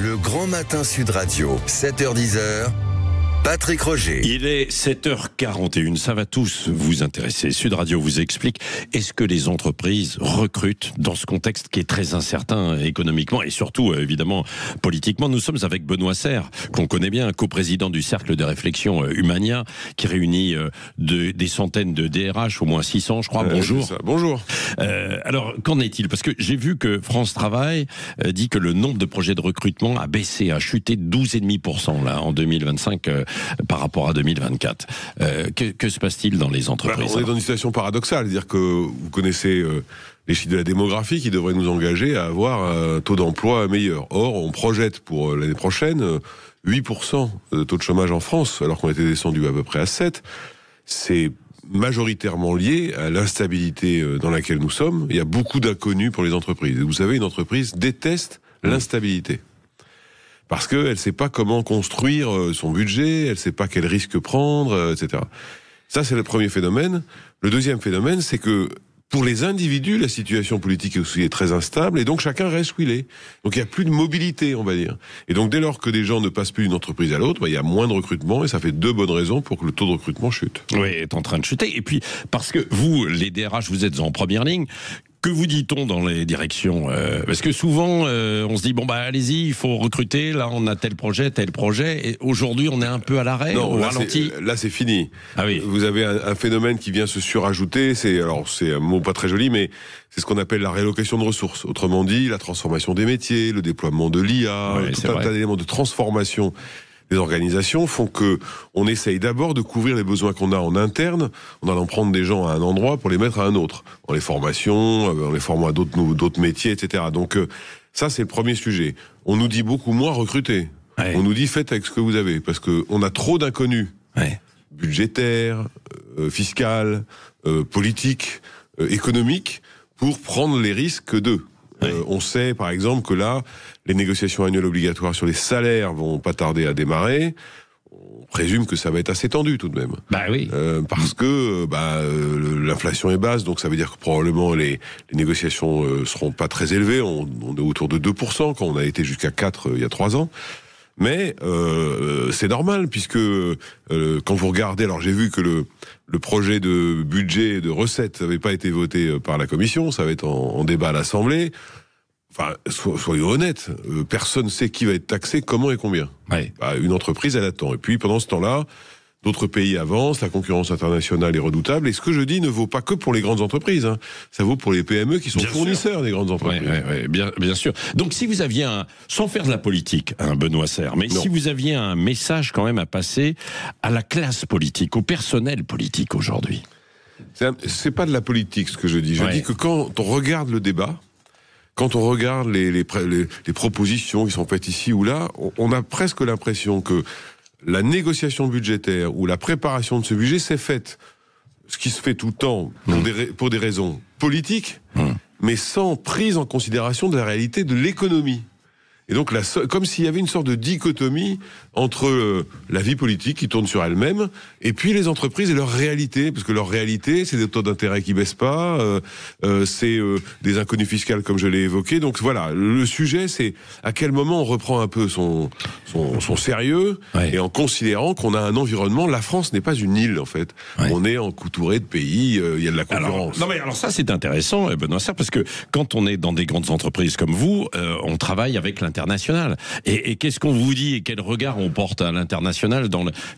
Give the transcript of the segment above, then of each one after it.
Le Grand Matin Sud Radio, 7h-10h, Patrick Roger. Il est 7h41, ça va tous vous intéresser. Sud Radio vous explique, est-ce que les entreprises recrutent dans ce contexte qui est très incertain économiquement et surtout évidemment politiquement? Nous sommes avec Benoît Serre, qu'on connaît bien, coprésident du Cercle de réflexion Humania, qui réunit des centaines de DRH, au moins 600 je crois. Bonjour. Bonjour. Alors qu'en est-il? Parce que j'ai vu que France Travail dit que le nombre de projets de recrutement a baissé, a chuté de 12,5% là, en 2025 par rapport à 2024. Que se passe-t-il dans les entreprises? On est dans une situation paradoxale, c'est-à-dire que vous connaissez les chiffres de la démographie qui devraient nous engager à avoir un taux d'emploi meilleur. Or, on projette pour l'année prochaine 8% de taux de chômage en France, alors qu'on était descendu à peu près à 7%. C'est majoritairement lié à l'instabilité dans laquelle nous sommes. Il y a beaucoup d'inconnus pour les entreprises. Et vous savez, une entreprise déteste l'instabilité. Parce qu'elle ne sait pas comment construire son budget, elle ne sait pas quel risque prendre, etc. Ça, c'est le premier phénomène. Le deuxième phénomène, c'est que pour les individus, la situation politique aussi est très instable, et donc chacun reste où il est. Donc il n'y a plus de mobilité, on va dire. Et donc dès lors que des gens ne passent plus d'une entreprise à l'autre, il y a moins de recrutement, et ça fait deux bonnes raisons pour que le taux de recrutement chute. Oui, est en train de chuter. Et puis, parce que vous, les DRH, vous êtes en première ligne. Que vous dit-on dans les directions? Parce que souvent, on se dit, bon, bah, allez-y, il faut recruter, là, on a tel projet, et aujourd'hui, on est un peu à l'arrêt, au ralenti. Là, c'est fini. Ah oui. Vous avez un phénomène qui vient se surajouter, c'est un mot pas très joli, mais c'est ce qu'on appelle la réallocation de ressources. Autrement dit, la transformation des métiers, le déploiement de l'IA, tout un tas d'éléments de transformation des organisations font que on essaye d'abord de couvrir les besoins qu'on a en interne, en allant prendre des gens à un endroit pour les mettre à un autre, en les formant à d'autres métiers, etc. Donc ça, c'est le premier sujet. On nous dit beaucoup moins recruter. Ouais. On nous dit faites avec ce que vous avez, parce que on a trop d'inconnus, budgétaires, fiscales, politiques, économiques, pour prendre les risques d'eux. On sait par exemple que là, les négociations annuelles obligatoires sur les salaires vont pas tarder à démarrer. On présume que ça va être assez tendu tout de même. Bah oui. Parce que l'inflation est basse, donc ça veut dire que probablement les négociations seront pas très élevées. On est autour de 2% quand on a été jusqu'à 4 il y a 3 ans. Mais c'est normal puisque quand vous regardez, alors j'ai vu que le projet de budget de recettes n'avait pas été voté par la Commission, ça va être en débat à l'Assemblée. Enfin, soyons honnêtes, personne ne sait qui va être taxé, comment et combien. Ouais. Une entreprise, elle attend. Et puis pendant ce temps-là, d'autres pays avancent, la concurrence internationale est redoutable, et ce que je dis ne vaut pas que pour les grandes entreprises, hein. Ça vaut pour les PME qui sont fournisseurs des grandes entreprises. Bien sûr. Donc si vous aviez sans faire de la politique, Benoît Serre, mais si vous aviez un message quand même à passer à la classe politique, au personnel politique aujourd'hui. C'est pas de la politique ce que je dis. Je dis que quand on regarde le débat, quand on regarde les propositions qui sont faites ici ou là, on a presque l'impression que la négociation budgétaire ou la préparation de ce budget s'est faite, ce qui se fait tout le temps pour des raisons politiques, mais sans prise en considération de la réalité de l'économie. Et donc, comme s'il y avait une sorte de dichotomie entre la vie politique qui tourne sur elle-même et puis les entreprises et leur réalité, parce que leur réalité, c'est des taux d'intérêt qui baissent pas, c'est des inconnues fiscales comme je l'ai évoqué. Donc voilà, le sujet, c'est à quel moment on reprend un peu son sérieux et en considérant qu'on a un environnement. La France n'est pas une île en fait. On est entouré de pays, il y a de la concurrence. Alors ça c'est intéressant, Benoît Serre, parce que quand on est dans des grandes entreprises comme vous, on travaille avec l'international. Et qu'est-ce qu'on vous dit et quel regard on porte à l'international,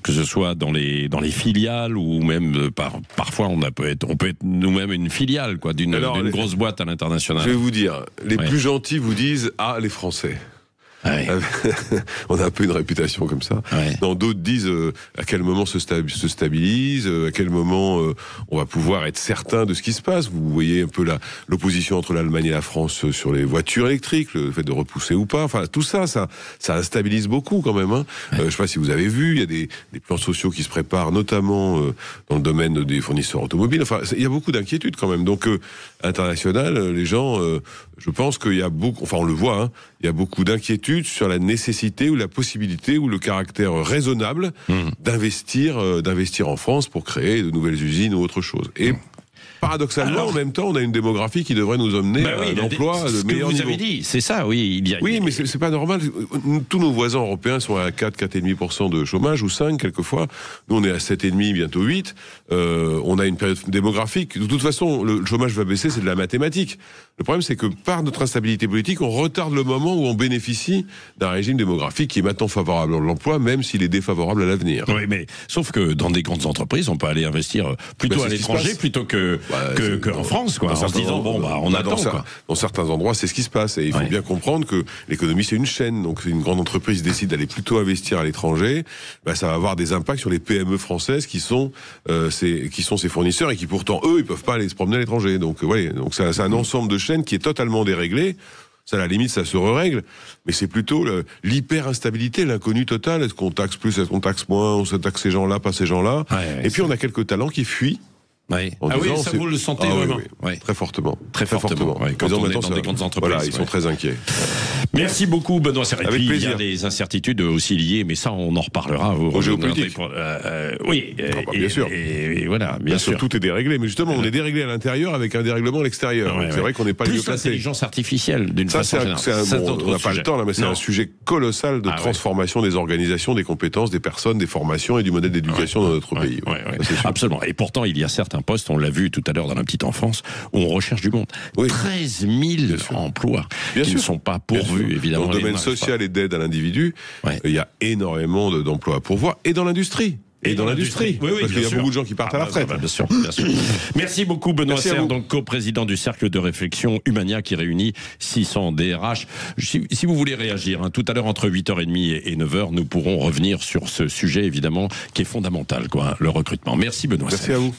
que ce soit dans les filiales ou même parfois on peut être nous-mêmes une filiale d'une grosse boîte à l'international. Je vais vous dire, les plus gentils vous disent les Français. On a un peu une réputation comme ça. D'autres disent à quel moment se stabilise, à quel moment on va pouvoir être certain de ce qui se passe. Vous voyez un peu l'opposition entre l'Allemagne et la France sur les voitures électriques, le fait de repousser ou pas. Enfin, tout ça instabilise beaucoup quand même. Je sais pas si vous avez vu, il y a des plans sociaux qui se préparent, notamment dans le domaine des fournisseurs automobiles. Enfin, il y a beaucoup d'inquiétudes quand même. Donc, international, les gens, je pense qu'il y a beaucoup, on le voit, il y a beaucoup d'inquiétudes sur la nécessité ou la possibilité ou le caractère raisonnable d'investir en France pour créer de nouvelles usines ou autre chose. Et paradoxalement, en même temps, on a une démographie qui devrait nous emmener à un emploi de meilleur niveau. Vous avez dit, c'est ça, oui. Oui, mais c'est pas normal. Tous nos voisins européens sont à 4,5% de chômage, ou 5 quelquefois. Nous, on est à 7,5, bientôt 8. On a une période démographique. De toute façon, le chômage va baisser, c'est de la mathématique. Le problème, c'est que par notre instabilité politique, on retarde le moment où on bénéficie d'un régime démographique qui est maintenant favorable à l'emploi, même s'il est défavorable à l'avenir. Oui, mais sauf que dans des grandes entreprises, on peut aller investir plutôt à l'étranger plutôt qu'en France, quoi. En se disant, on attend, quoi. Dans certains endroits, c'est ce qui se passe. Et il faut bien comprendre que l'économie, c'est une chaîne. Donc, si une grande entreprise décide d'aller plutôt investir à l'étranger, ça va avoir des impacts sur les PME françaises qui sont ses fournisseurs et qui pourtant, eux, ils peuvent pas aller se promener à l'étranger. Donc, donc c'est un ensemble de chaînes qui est totalement déréglé. Ça, à la limite, ça se règle, mais c'est plutôt l'hyper-instabilité, l'inconnu total. Est-ce qu'on taxe plus, est-ce qu'on taxe moins, on se taxe ces gens-là, pas ces gens-là. Et puis, on a quelques talents qui fuient. Oui. Ça vous le sentez vraiment Très fortement. Très fortement. Quand on est dans des grandes entreprises. Voilà, ils sont très inquiets. Merci beaucoup, Benoît Serre. Et puis, plaisir. il y a des incertitudes aussi liées, mais ça, on en reparlera. Au géopolitique. Oui. Bien sûr. Et voilà, bien sûr. Tout est déréglé. Mais justement, on est déréglé à l'intérieur avec un dérèglement à l'extérieur. C'est vrai qu'on n'est pas le mieux placé. L'intelligence artificielle, d'une façon générale. On n'a pas le temps, là, mais c'est un sujet colossal de transformation des organisations, des compétences, des personnes, des formations et du modèle d'éducation dans notre pays. Absolument. Et pourtant, il y a certains postes, on l'a vu tout à l'heure dans la petite enfance, où on recherche du monde. 13 000 emplois qui ne sont pas pourvus, évidemment. Dans le domaine social et d'aide à l'individu, il y a énormément d'emplois à pourvoir, et dans l'industrie. Dans l'industrie, parce qu'il y a beaucoup de gens qui partent à la retraite. Bien sûr. Merci beaucoup, Benoît Serre, donc co-président du Cercle de réflexion Humania qui réunit 600 DRH. Si vous voulez réagir, tout à l'heure entre 8h30 et 9h, nous pourrons revenir sur ce sujet évidemment qui est fondamental, le recrutement. Merci, Benoît Serre. Merci à vous.